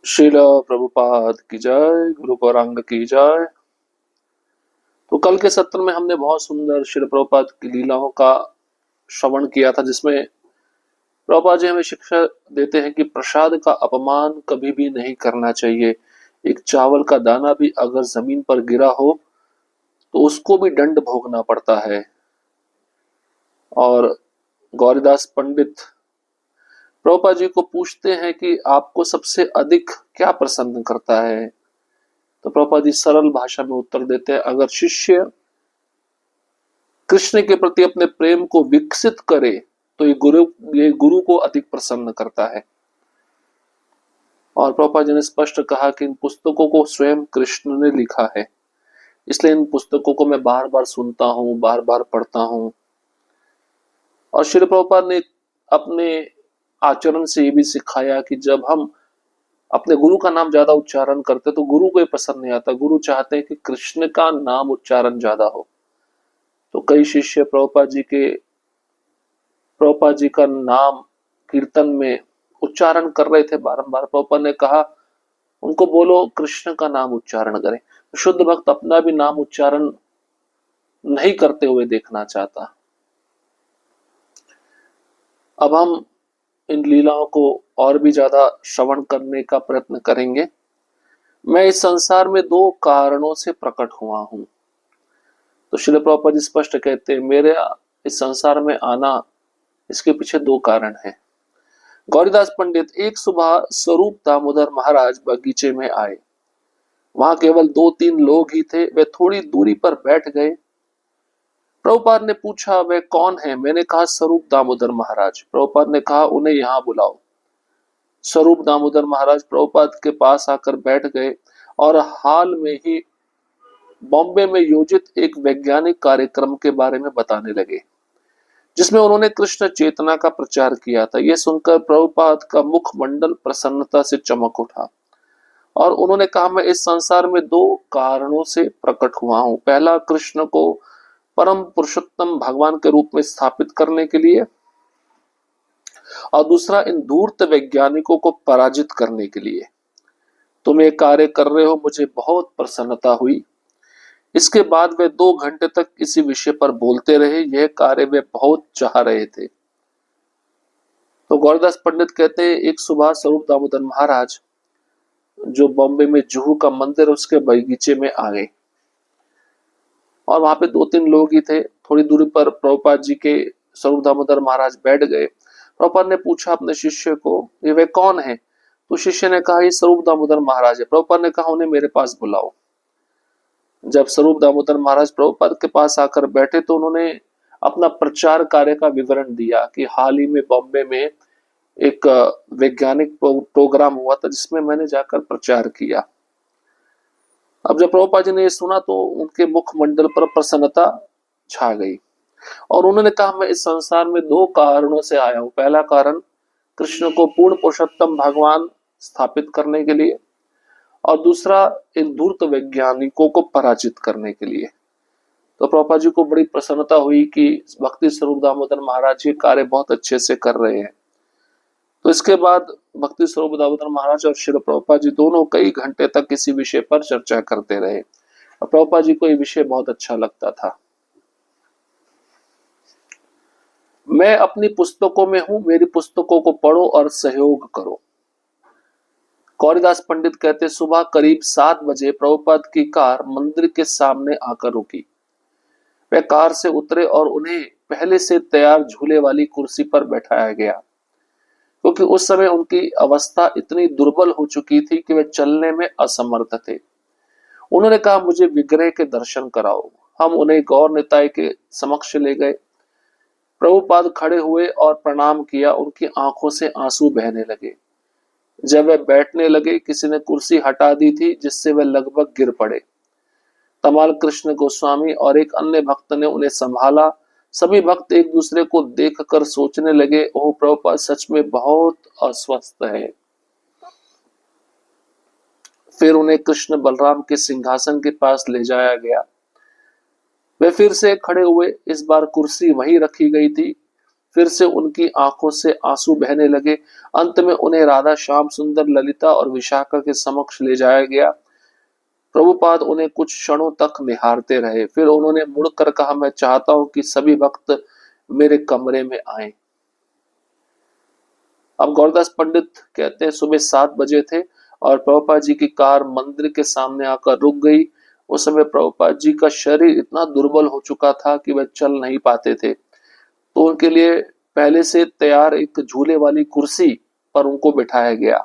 श्रील प्रभुपाद की जय, गुरु गौरांग की जय। तो कल के सत्र में हमने बहुत सुंदर श्रील प्रभुपाद की लीलाओं का श्रवण किया था, जिसमें प्रभुपाद जी हमें शिक्षा देते हैं कि प्रसाद का अपमान कभी भी नहीं करना चाहिए। एक चावल का दाना भी अगर जमीन पर गिरा हो तो उसको भी दंड भोगना पड़ता है। और गौरीदास पंडित प्रभुपाद जी को पूछते हैं कि आपको सबसे अधिक क्या प्रसन्न करता है। तो प्रभुपाद जी सरल भाषा में उत्तर देते हैं, अगर शिष्य कृष्ण के प्रति अपने प्रेम को विकसित करे तो ये गुरु को अधिक प्रसन्न करता है। और प्रभुपाद जी ने स्पष्ट कहा कि इन पुस्तकों को स्वयं कृष्ण ने लिखा है, इसलिए इन पुस्तकों को मैं बार बार सुनता हूँ, बार बार पढ़ता हूँ। और श्री प्रभुपाद ने अपने आचरण से ये भी सिखाया कि जब हम अपने गुरु का नाम ज्यादा उच्चारण करते तो गुरु को ये पसंद नहीं आता। गुरु चाहते हैं कि कृष्ण का नाम उच्चारण ज्यादा हो। तो कई शिष्य प्रभुपाद जी का नाम कीर्तन में उच्चारण कर रहे थे बारंबार। प्रभुपाद ने कहा उनको बोलो कृष्ण का नाम उच्चारण करें। शुद्ध भक्त अपना भी नाम उच्चारण नहीं करते हुए देखना चाहता। अब हम इन लीलाओं को और भी ज्यादा श्रवण करने का प्रयत्न करेंगे। मैं इस संसार में दो कारणों से प्रकट हुआ हूं। तो श्रील प्रभुपाद जी स्पष्ट कहते हैं, मेरे इस संसार में आना, इसके पीछे दो कारण हैं। गौरीदास पंडित, एक सुबह स्वरूप दामोदर महाराज बगीचे में आए। वहां केवल 2-3 लोग ही थे। वे थोड़ी दूरी पर बैठ गए। प्रभुपाद ने पूछा, वे कौन है? मैंने कहा, स्वरूप दामोदर महाराज। प्रभुपाद ने कहा, उन्हें यहां बुलाओ। स्वरूप दामोदर महाराज प्रभुपाद के पास आकर बैठ गए और हाल में ही बॉम्बे में योजित एक वैज्ञानिक कार्यक्रम के बारे में बताने लगे, जिसमें उन्होंने कृष्ण चेतना का प्रचार किया था। यह सुनकर प्रभुपाद का मुखमंडल प्रसन्नता से चमक उठा और उन्होंने कहा, मैं इस संसार में दो कारणों से प्रकट हुआ हूं। पहला, कृष्ण को परम पुरुषोत्तम भगवान के रूप में स्थापित करने के लिए, और दूसरा, इन धूर्त वैज्ञानिकों को पराजित करने के लिए। तुम ये कार्य कर रहे हो, मुझे बहुत प्रसन्नता हुई। इसके बाद वे 2 घंटे तक इसी विषय पर बोलते रहे। यह कार्य वे बहुत चाह रहे थे। तो गौरदास पंडित कहते हैं, एक सुबह स्वरूप दामोदर महाराज, जो बॉम्बे में जुहू का मंदिर, उसके बगीचे में आ गए और वहां पे 2-3 लोग ही थे। थोड़ी दूरी पर प्रभुपाद जी के स्वरूप दामोदर महाराज बैठ गए। प्रभुपाद ने पूछा अपने शिष्य को, ये वे कौन है? तो शिष्य ने कहा, ये स्वरूप दामोदर महाराज है। प्रभुपाद ने कहा, उन्हें मेरे पास बुलाओ। जब स्वरूप दामोदर महाराज प्रभुपाद के पास आकर बैठे तो उन्होंने अपना प्रचार कार्य का विवरण दिया कि हाल ही में बॉम्बे में एक वैज्ञानिक प्रोग्राम हुआ था, जिसमें मैंने जाकर प्रचार किया। अब जब प्रभुपाद जी ने ये सुना तो उनके मुखमंडल पर प्रसन्नता छा गई और उन्होंने कहा, मैं इस संसार में दो कारणों से आया हूं। पहला कारण, कृष्ण को पूर्ण पुरुषोत्तम भगवान स्थापित करने के लिए, और दूसरा, इन धूर्त वैज्ञानिकों को पराजित करने के लिए। तो प्रभुपाद जी को बड़ी प्रसन्नता हुई कि भक्ति स्वरूप दामोदर महाराज ये कार्य बहुत अच्छे से कर रहे हैं। तो इसके बाद भक्ति स्वरूप दामोदर महाराज और श्री प्रभुपाद जी दोनों कई घंटे तक किसी विषय पर चर्चा करते रहे और प्रभुपाद जी को ये विषय बहुत अच्छा लगता था। मैं अपनी पुस्तकों में हूं, मेरी पुस्तकों को पढ़ो और सहयोग करो। गौरीदास पंडित कहते, सुबह करीब 7 बजे प्रभुपाद की कार मंदिर के सामने आकर रुकी। वे कार से उतरे और उन्हें पहले से तैयार झूले वाली कुर्सी पर बैठाया गया, क्योंकि उस समय उनकी अवस्था इतनी दुर्बल हो चुकी थी कि वे चलने में असमर्थ थे। उन्होंने कहा, मुझे विग्रह के दर्शन कराओ। हम उन्हें गौर निताय के समक्ष ले गए। प्रभुपाद खड़े हुए और प्रणाम किया। उनकी आंखों से आंसू बहने लगे। जब वे बैठने लगे, किसी ने कुर्सी हटा दी थी, जिससे वे लगभग गिर पड़े। तमाल कृष्ण गोस्वामी और एक अन्य भक्त ने उन्हें संभाला। सभी भक्त एक दूसरे को देखकर सोचने लगे, ओह, प्रभुपाद सच में बहुत अस्वस्थ है। फिर उन्हें कृष्ण बलराम के सिंहासन के पास ले जाया गया। वे फिर से खड़े हुए। इस बार कुर्सी वहीं रखी गई थी। फिर से उनकी आंखों से आंसू बहने लगे। अंत में उन्हें राधा श्याम सुंदर ललिता और विशाखा के समक्ष ले जाया गया। प्रभुपाद उन्हें कुछ क्षणों तक निहारते रहे, फिर उन्होंने मुड़कर कहा, मैं चाहता हूं कि सभी भक्त मेरे कमरे में आए। अब गौरदास पंडित कहते हैं सुबह 7 बजे थे और प्रभुपाद जी की कार मंदिर के सामने आकर रुक गई। उस समय प्रभुपाद जी का शरीर इतना दुर्बल हो चुका था कि वह चल नहीं पाते थे, तो उनके लिए पहले से तैयार एक झूले वाली कुर्सी पर उनको बिठाया गया।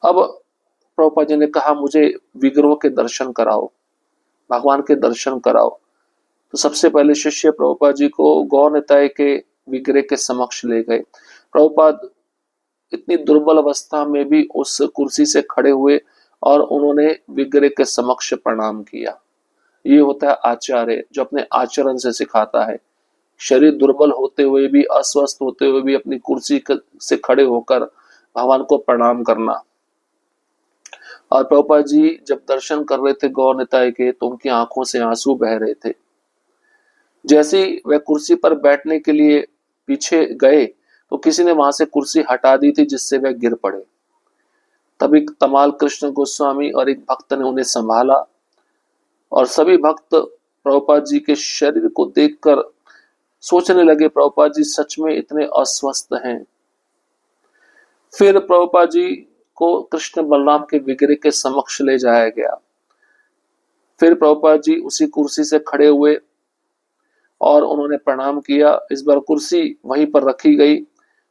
अब प्रभुपाद जी ने कहा, मुझे विग्रह के दर्शन कराओ, भगवान के दर्शन कराओ। तो सबसे पहले शिष्य प्रभुपाद जी को गौर निताय के विग्रह के समक्ष ले गए। प्रभुपाद इतनी दुर्बल अवस्था में भी उस कुर्सी से खड़े हुए और उन्होंने विग्रह के समक्ष प्रणाम किया। ये होता है आचार्य, जो अपने आचरण से सिखाता है। शरीर दुर्बल होते हुए भी, अस्वस्थ होते हुए भी अपनी कुर्सी से खड़े होकर भगवान को प्रणाम करना। और प्रभुपाद जी जब दर्शन कर रहे थे गौर निताय के, तो उनकी आंखों से आंसू बह रहे थे। जैसे ही वह कुर्सी पर बैठने के लिए पीछे गए तो किसी ने वहां से कुर्सी हटा दी थी, जिससे वह गिर पड़े। तभी तमाल कृष्ण गोस्वामी और एक भक्त ने उन्हें संभाला और सभी भक्त प्रभुपाद जी के शरीर को देखकर सोचने लगे, प्रभुपाद जी सच में इतने अस्वस्थ हैं। फिर प्रभुपाद जी को कृष्ण बलराम के विग्रह के समक्ष ले जाया गया। फिर प्रभुपाद जी उसी कुर्सी से खड़े हुए और उन्होंने प्रणाम किया। इस बार कुर्सी वहीं पर रखी गई।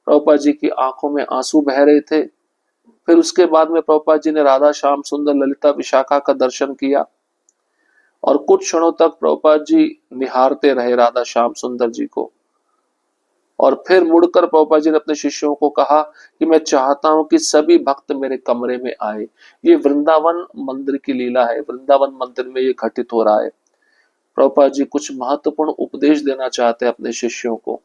प्रभुपाद जी की आंखों में आंसू बह रहे थे। फिर उसके बाद में प्रभुपाद जी ने राधा श्याम सुंदर ललिता विशाखा का दर्शन किया और कुछ क्षणों तक प्रभुपाद जी निहारते रहे राधा श्याम सुंदर जी को। और फिर मुड़कर प्रभुपाद जी ने अपने शिष्यों को कहा कि मैं चाहता हूं कि सभी भक्त मेरे कमरे में आए। ये वृंदावन मंदिर की लीला है, वृंदावन मंदिर में ये घटित हो रहा है। प्रभुपाद जी कुछ महत्वपूर्ण उपदेश देना चाहते हैं अपने शिष्यों को।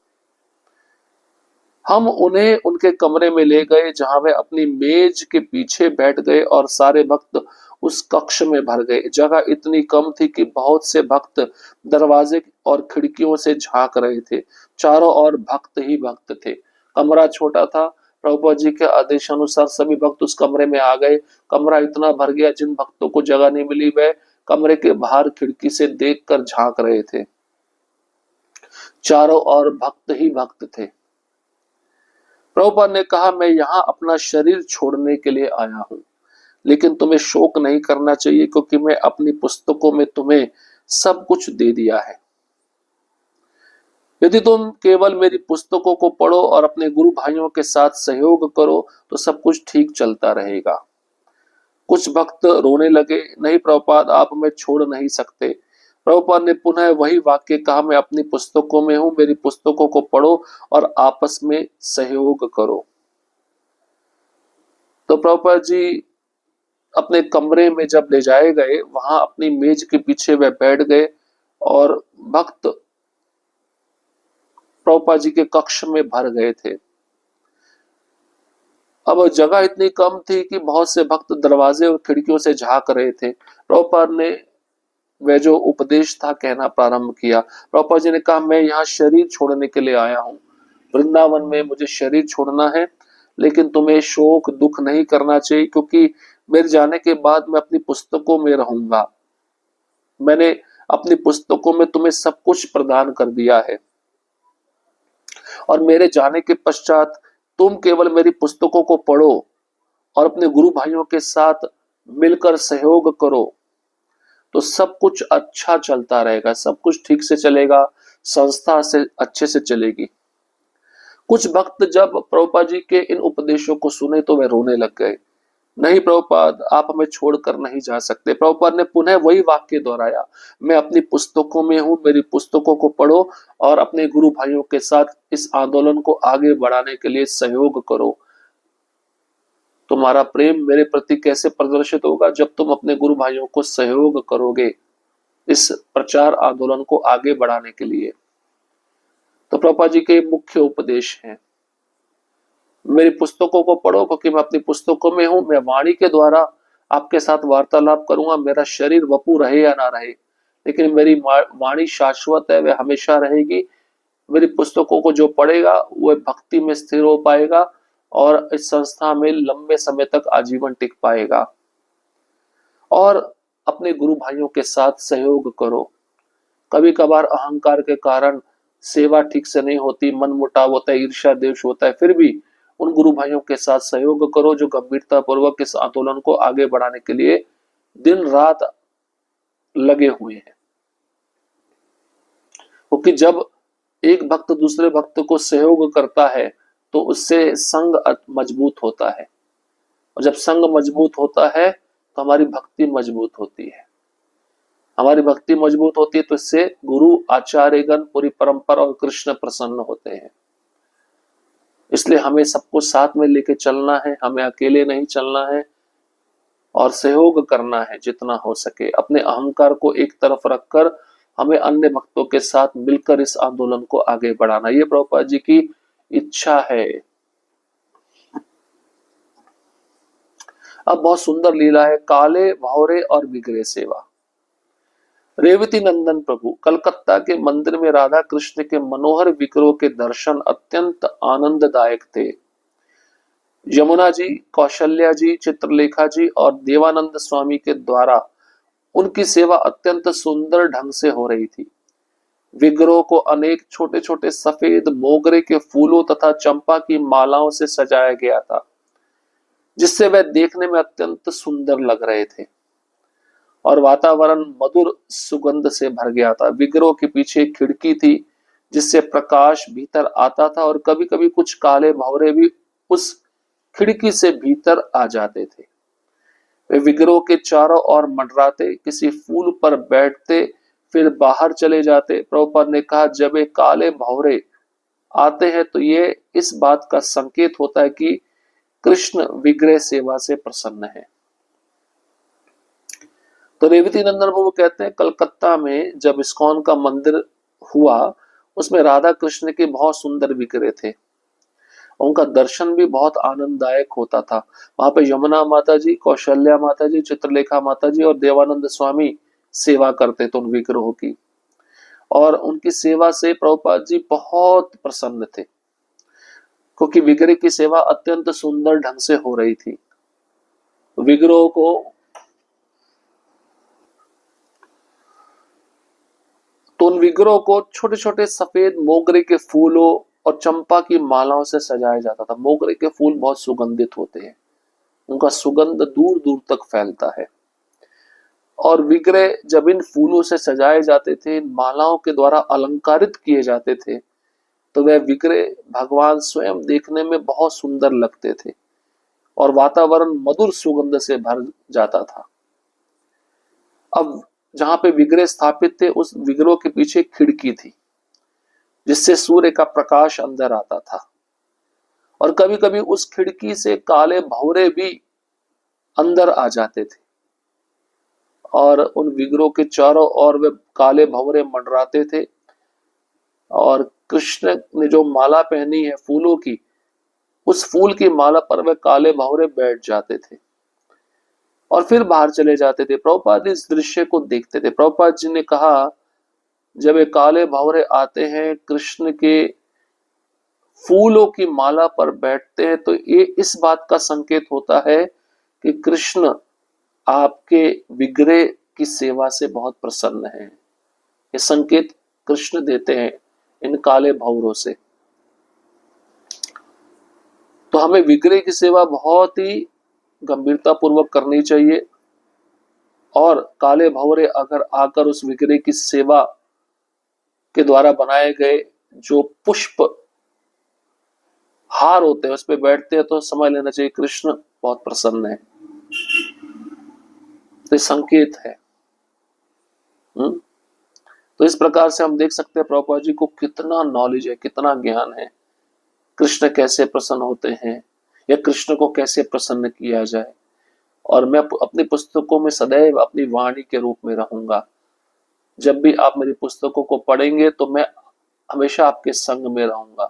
हम उन्हें उनके कमरे में ले गए, जहां वे अपनी मेज के पीछे बैठ गए और सारे भक्त उस कक्ष में भर गए। जगह इतनी कम थी कि बहुत से भक्त दरवाजे और खिड़कियों से झांक रहे थे। चारों ओर भक्त ही भक्त थे। कमरा छोटा था। प्रभुपाद जी के आदेशानुसार सभी भक्त उस कमरे में आ गए। कमरा इतना भर गया, जिन भक्तों को जगह नहीं मिली वे कमरे के बाहर खिड़की से देखकर झांक रहे थे। चारों ओर भक्त ही भक्त थे। प्रभुपाद ने कहा, मैं यहाँ अपना शरीर छोड़ने के लिए आया हूँ, लेकिन तुम्हें शोक नहीं करना चाहिए, क्योंकि मैं अपनी पुस्तकों में तुम्हें सब कुछ दे दिया है। यदि तुम केवल मेरी पुस्तकों को पढ़ो और अपने गुरु भाइयों के साथ सहयोग करो तो सब कुछ ठीक चलता रहेगा। कुछ भक्त रोने लगे, नहीं प्रभुपाद, आप हमें छोड़ नहीं सकते। प्रभुपाद ने पुनः वही वाक्य कहा, मैं अपनी पुस्तकों में हूं, मेरी पुस्तकों को पढ़ो और आपस में सहयोग करो। तो प्रभुपाद जी अपने कमरे में जब ले जाए गए, वहां अपनी मेज के पीछे वह बैठ गए और भक्त प्रभुपाद जी के कक्ष में भर गए थे। अब जगह इतनी कम थी कि बहुत से भक्त दरवाजे और खिड़कियों से झांक रहे थे। प्रभुपाद ने वह जो उपदेश था कहना प्रारंभ किया। प्रभुपाद जी ने कहा, मैं यहाँ शरीर छोड़ने के लिए आया हूँ, वृंदावन में मुझे शरीर छोड़ना है, लेकिन तुम्हें शोक दुख नहीं करना चाहिए, क्योंकि मेरे जाने के बाद मैं अपनी पुस्तकों में रहूंगा। मैंने अपनी पुस्तकों में तुम्हें सब कुछ प्रदान कर दिया है और मेरे जाने के पश्चात तुम केवल मेरी पुस्तकों को पढ़ो और अपने गुरु भाइयों के साथ मिलकर सहयोग करो तो सब कुछ अच्छा चलता रहेगा, सब कुछ ठीक से चलेगा, संस्था से अच्छे से चलेगी। कुछ भक्त जब प्रभुपाद जी के इन उपदेशों को सुने तो वे रोने लग गए। नहीं प्रभुपाद, आप हमें छोड़कर नहीं जा सकते। प्रभुपाद ने पुनः वही वाक्य दोहराया, मैं अपनी पुस्तकों में हूं, मेरी पुस्तकों को पढ़ो और अपने गुरु भाइयों के साथ इस आंदोलन को आगे बढ़ाने के लिए सहयोग करो। तुम्हारा प्रेम मेरे प्रति कैसे प्रदर्शित होगा? जब तुम अपने गुरु भाइयों को सहयोग करोगे इस प्रचार आंदोलन को आगे बढ़ाने के लिए। तो प्रभुपाद जी के मुख्य उपदेश हैं, मेरी पुस्तकों को पढ़ो, क्योंकि मैं अपनी पुस्तकों में हूं। मैं वाणी के द्वारा आपके साथ वार्तालाप करूंगा, मेरा शरीर वपु रहे या ना रहे, लेकिन मेरी वाणी शाश्वत है, वह हमेशा रहेगी। मेरी पुस्तकों को जो पढ़ेगा वह भक्ति में स्थिर हो पाएगा और इस संस्था में लंबे समय तक आजीवन टिक पाएगा। और अपने गुरु भाइयों के साथ सहयोग करो। कभी कभार अहंकार के कारण सेवा ठीक से नहीं होती, मन मुटाव होता है, ईर्ष्या द्वेष होता है, फिर भी उन गुरु भाइयों के साथ सहयोग करो जो गंभीरता पूर्वक इस आंदोलन को आगे बढ़ाने के लिए दिन रात लगे हुए हैं। क्योंकि जब एक भक्त दूसरे भक्त को सहयोग करता है तो उससे संघ मजबूत होता है, और जब संघ मजबूत होता है तो हमारी भक्ति मजबूत होती है। हमारी भक्ति मजबूत होती है तो इससे गुरु आचार्यगण पूरी परंपरा और कृष्ण प्रसन्न होते हैं। इसलिए हमें सबको साथ में लेके चलना है, हमें अकेले नहीं चलना है और सहयोग करना है जितना हो सके। अपने अहंकार को एक तरफ रखकर हमें अन्य भक्तों के साथ मिलकर इस आंदोलन को आगे बढ़ाना, ये प्रभुपाद जी की इच्छा है। अब बहुत सुंदर लीला है, काले भौरे और बिगड़े सेवा। रेवती नंदन प्रभु कलकत्ता के मंदिर में राधा कृष्ण के मनोहर विग्रहों के दर्शन अत्यंत आनंददायक थे। यमुना जी, कौशल्या जी, चित्रलेखा जी और देवानंद स्वामी के द्वारा उनकी सेवा अत्यंत सुंदर ढंग से हो रही थी। विग्रहों को अनेक छोटे छोटे सफेद मोगरे के फूलों तथा चंपा की मालाओं से सजाया गया था, जिससे वह देखने में अत्यंत सुंदर लग रहे थे और वातावरण मधुर सुगंध से भर गया था। विग्रहों के पीछे एक खिड़की थी जिससे प्रकाश भीतर आता था और कभी कभी कुछ काले भंवरे भी उस खिड़की से भीतर आ जाते थे। वे विग्रहों के चारों ओर मंडराते, किसी फूल पर बैठते, फिर बाहर चले जाते। प्रभुपाद ने कहा, जब ये काले भंवरे आते हैं तो ये इस बात का संकेत होता है कि कृष्ण विग्रह सेवा से प्रसन्न है। तो रेवती नंदन बाबू कहते हैं, कलकत्ता में जब इस्कॉन का मंदिर हुआ उसमें राधा कृष्ण के बहुत सुंदर विग्रह थे, उनका दर्शन भी बहुत आनंददायक होता था। वहां पे यमुना माता जी, कौशल्या माता जी, चित्रलेखा माता जी और देवानंद स्वामी सेवा करते थे उन विग्रहों की, और उनकी सेवा से प्रभुपाद जी बहुत प्रसन्न थे क्योंकि विग्रह की सेवा अत्यंत सुंदर ढंग से हो रही थी। विग्रहों को तो उन विग्रहों को छोटे छोटे सफेद मोगरे के फूलों और चंपा की मालाओं से सजाया जाता था। मोगरे के फूल बहुत सुगंधित होते हैं, उनका सुगंध दूर दूर तक फैलता है, और विग्रह जब इन फूलों से सजाए जाते थे, इन मालाओं के द्वारा अलंकारित किए जाते थे, तो वह विग्रह भगवान स्वयं देखने में बहुत सुंदर लगते थे और वातावरण मधुर सुगंध से भर जाता था। अब जहां पे विग्रह स्थापित थे उस विग्रह के पीछे खिड़की थी जिससे सूर्य का प्रकाश अंदर आता था, और कभी कभी उस खिड़की से काले भंवरे भी अंदर आ जाते थे और उन विग्रहों के चारों ओर वे काले भंवरे मंडराते थे, और कृष्ण ने जो माला पहनी है फूलों की, उस फूल की माला पर वे काले भंवरे बैठ जाते थे और फिर बाहर चले जाते थे। प्रभुपाद इस दृश्य को देखते थे। प्रभुपाद जी ने कहा, जब ये काले भंवरे आते हैं, कृष्ण के फूलों की माला पर बैठते हैं, तो ये इस बात का संकेत होता है कि कृष्ण आपके विग्रह की सेवा से बहुत प्रसन्न है। ये संकेत कृष्ण देते हैं इन काले भंवरों से। तो हमें विग्रह की सेवा बहुत ही गंभीरता पूर्वक करनी चाहिए, और काले भंवरे अगर आकर उस विग्रह की सेवा के द्वारा बनाए गए जो पुष्प हार होते हैं उस पे बैठते हैं, तो समझ लेना चाहिए कृष्ण बहुत प्रसन्न है। तो संकेत है। तो इस प्रकार से हम देख सकते हैं प्रभुपाद जी को कितना नॉलेज है, कितना ज्ञान है, कृष्ण कैसे प्रसन्न होते हैं या कृष्ण को कैसे प्रसन्न किया जाए। और मैं अपनी पुस्तकों में सदैव अपनी वाणी के रूप में रहूंगा। जब भी आप मेरी पुस्तकों को पढ़ेंगे तो मैं हमेशा आपके संग में रहूंगा।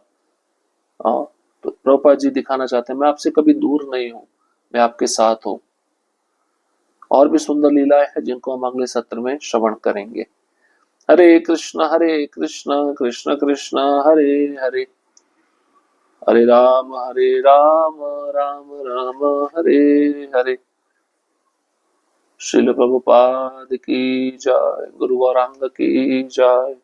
तो प्रभुपाद जी दिखाना चाहते हैं मैं आपसे कभी दूर नहीं हूं, मैं आपके साथ हूं। और भी सुंदर लीलाएं हैं जिनको हम अगले सत्र में श्रवण करेंगे। हरे कृष्ण कृष्ण कृष्ण हरे हरे, हरे राम राम राम हरे हरे। श्रील प्रभुपाद की जय, गुरु गौरांग की जय।